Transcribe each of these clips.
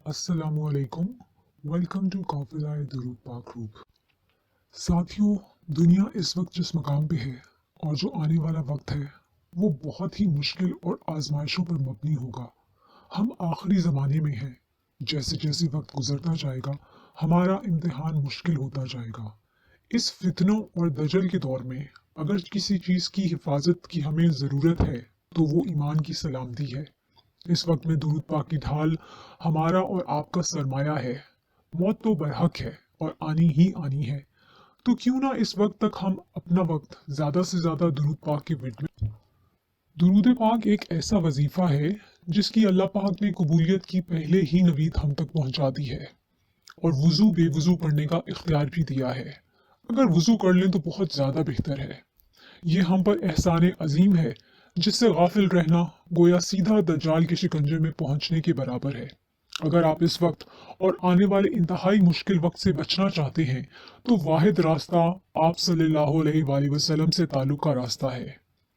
السلام علیکم، welcome to درود پاک گروپ۔ ساتھیوں، دنیا اس وقت جس مقام پہ ہے اور جو آنے والا وقت ہے وہ بہت ہی مشکل اور آزمائشوں پر مبنی ہوگا۔ ہم آخری زمانے میں ہیں، جیسے جیسے وقت گزرتا جائے گا ہمارا امتحان مشکل ہوتا جائے گا۔ اس فتنوں اور دجل کے دور میں اگر کسی چیز کی حفاظت کی ہمیں ضرورت ہے تو وہ ایمان کی سلامتی ہے۔ اس وقت میں درود پاک کی ڈھال ہمارا اور آپ کا سرمایہ ہے۔ موت تو برحق ہے اور آنی ہی آنی ہے، تو کیوں نہ اس وقت تک ہم اپنا وقت زیادہ سے زیادہ درود پاک کے ورد میں۔ درود پاک ایک ایسا وظیفہ ہے جس کی اللہ پاک نے قبولیت کی پہلے ہی نوید ہم تک پہنچا دی ہے، اور وضو بے وضو پڑھنے کا اختیار بھی دیا ہے۔ اگر وضو کر لیں تو بہت زیادہ بہتر ہے۔ یہ ہم پر احسان عظیم ہے جس سے غافل رہنا گویا سیدھا دجال کے شکنجے میں پہنچنے کے برابر ہے۔ اگر آپ اس وقت اور آنے والے انتہائی مشکل وقت سے بچنا چاہتے ہیں تو واحد راستہ آپ صلی اللہ علیہ وآلہ وسلم سے تعلق کا راستہ ہے۔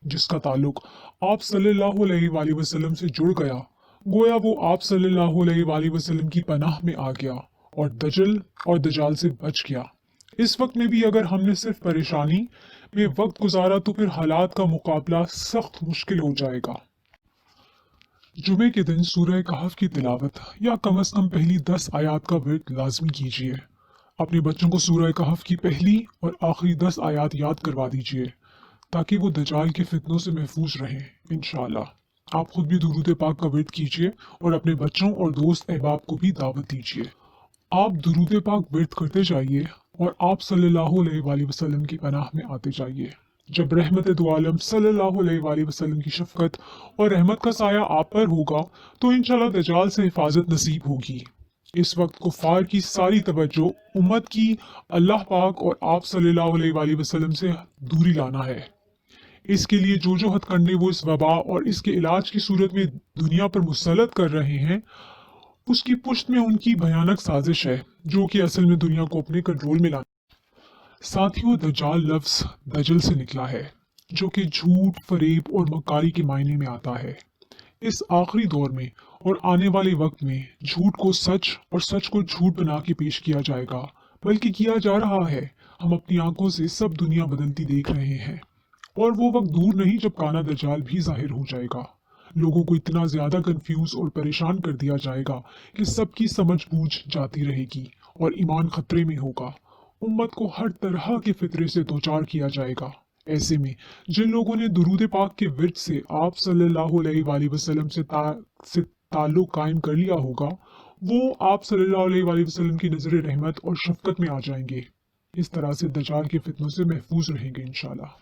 جس کا تعلق آپ صلی اللہ علیہ وآلہ وسلم سے جڑ گیا گویا وہ آپ صلی اللہ علیہ وآلہ وسلم کی پناہ میں آ گیا اور دجل اور دجال سے بچ گیا۔ اس وقت میں بھی اگر ہم نے صرف پریشانی میں وقت گزارا تو پھر حالات کا مقابلہ سخت مشکل ہو جائے گا۔ جمعے کے دن سورہ کہف کی تلاوت یا کم از کم پہلی 10 آیات کا ورد لازمی کیجیے۔ اپنے بچوں کو سورہ کہف کی پہلی اور آخری 10 آیات یاد کروا دیجیے تاکہ وہ دجال کے فتنوں سے محفوظ رہیں انشاءاللہ۔ آپ خود بھی درود پاک کا ورد کیجیے اور اپنے بچوں اور دوست احباب کو بھی دعوت دیجیے۔ آپ درود پاک ورد کرتے جائیے اور آپ صلی اللہ علیہ وآلہ وسلم کی پناہ میں آتے جائیے۔ جب رحمت دو عالم صلی اللہ علیہ وآلہ وسلم کی شفقت اور رحمت کا سایہ آپ پر ہوگا تو انشاءاللہ دجال سے حفاظت نصیب ہوگی۔ اس وقت کفار کی ساری توجہ امت کی اللہ پاک اور آپ صلی اللہ علیہ وآلہ وسلم سے دوری لانا ہے۔ اس کے لیے جو حد کرنے وہ اس وبا اور اس کے علاج کی صورت میں دنیا پر مسلط کر رہے ہیں، اس کی پشت میں ان کی بھیانک سازش ہے جو کہ اصل میں دنیا کو اپنے کنٹرول میں لانا۔ ساتھیوں، دجال لفظ دجل سے نکلا ہے جو کہ جھوٹ، فریب اور مکاری کے معنی میں آتا ہے۔ اس آخری دور میں اور آنے والے وقت میں جھوٹ کو سچ اور سچ کو جھوٹ بنا کے پیش کیا جائے گا، بلکہ کیا جا رہا ہے۔ ہم اپنی آنکھوں سے سب دنیا بدلتی دیکھ رہے ہیں، اور وہ وقت دور نہیں جب کانا دجال بھی ظاہر ہو جائے گا۔ لوگوں کو اتنا زیادہ کنفیوز اور پریشان کر دیا جائے گا کہ سب کی سمجھ بوجھ جاتی رہے گی اور ایمان خطرے میں ہوگا۔ امت کو ہر طرح کے فطرے سے دوچار کیا جائے گا۔ ایسے میں جن لوگوں نے درود پاک کے ورد سے آپ صلی اللہ علیہ وآلہ وسلم سے تعلق قائم کر لیا ہوگا، وہ آپ صلی اللہ علیہ وآلہ وسلم کی نظر رحمت اور شفقت میں آ جائیں گے۔ اس طرح سے دجال کے فتنوں سے محفوظ رہیں گے انشاءاللہ۔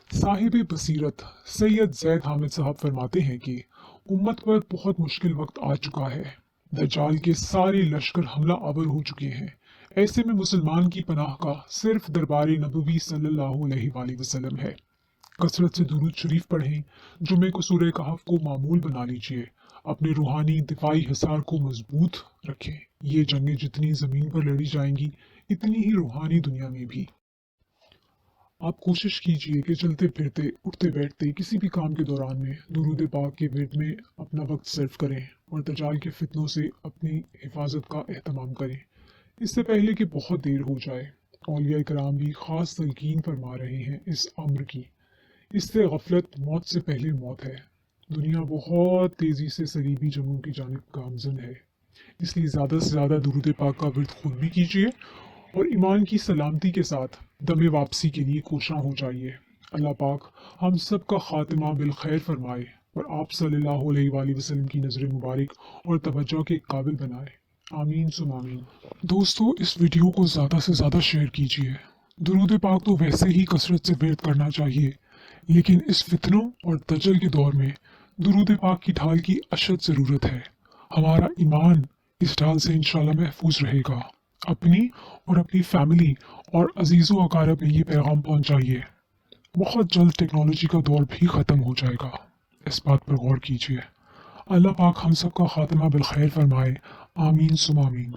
صاحب بصیرت سید زید حامد صاحب فرماتے ہیں کہ امت پر بہت مشکل وقت آ چکا ہے۔ دجال کے سارے لشکر حملہ آور ہو چکے ہیں۔ ایسے میں مسلمان کی پناہ کا صرف دربار نبوی صلی اللہ علیہ وآلہ وسلم ہے۔ کثرت سے درود شریف پڑھیں، جمعے کو سورہ کہف کو معمول بنا لیجیے، اپنے روحانی دفاعی حصار کو مضبوط رکھیں۔ یہ جنگیں جتنی زمین پر لڑی جائیں گی اتنی ہی روحانی دنیا میں بھی۔ آپ کوشش کیجئے کہ چلتے پھرتے، اٹھتے بیٹھتے کسی بھی کام کے دوران میں درود پاک کے ورد میں اپنا وقت صرف کریں اور دجال کے فتنوں سے اپنی حفاظت کا اہتمام کریں، اس سے پہلے کہ بہت دیر ہو جائے۔ اولیاء کرام بھی خاص تلقین فرما رہے ہیں اس امر کی۔ اس سے غفلت موت سے پہلے موت ہے۔ دنیا بہت تیزی سے صلیبی جنگوں کی جانب گامزن ہے، اس لیے زیادہ سے زیادہ درود پاک کا ورد خود بھی کیجیے اور ایمان کی سلامتی کے ساتھ دم واپسی کے لیے کوشاں ہو جائیے۔ اللہ پاک ہم سب کا خاتمہ بلخیر فرمائے اور آپ صلی اللہ علیہ وآلہ وسلم کی نظر مبارک اور توجہ کے قابل بنائے۔ آمین ثم آمین۔ دوستو، اس ویڈیو کو زیادہ سے زیادہ شیئر کیجیے۔ درود پاک تو ویسے ہی کثرت سے ورد کرنا چاہیے، لیکن اس فتنوں اور دجل کے دور میں درود پاک کی ڈھال کی اشد ضرورت ہے۔ ہمارا ایمان اس ڈھال سے انشاءاللہ محفوظ رہے گا۔ اپنی اور اپنی فمیلی اور عزیز و اقارب میں یہ پیغام پہنچایے۔ بہت جلد ٹیکنالوجی کا دور بھی ختم ہو جائے گا، اس بات پر غور کیجیے۔ اللہ پاک ہم سب کا خاتمہ بلخیر فرمائے۔ آمین ثم آمین۔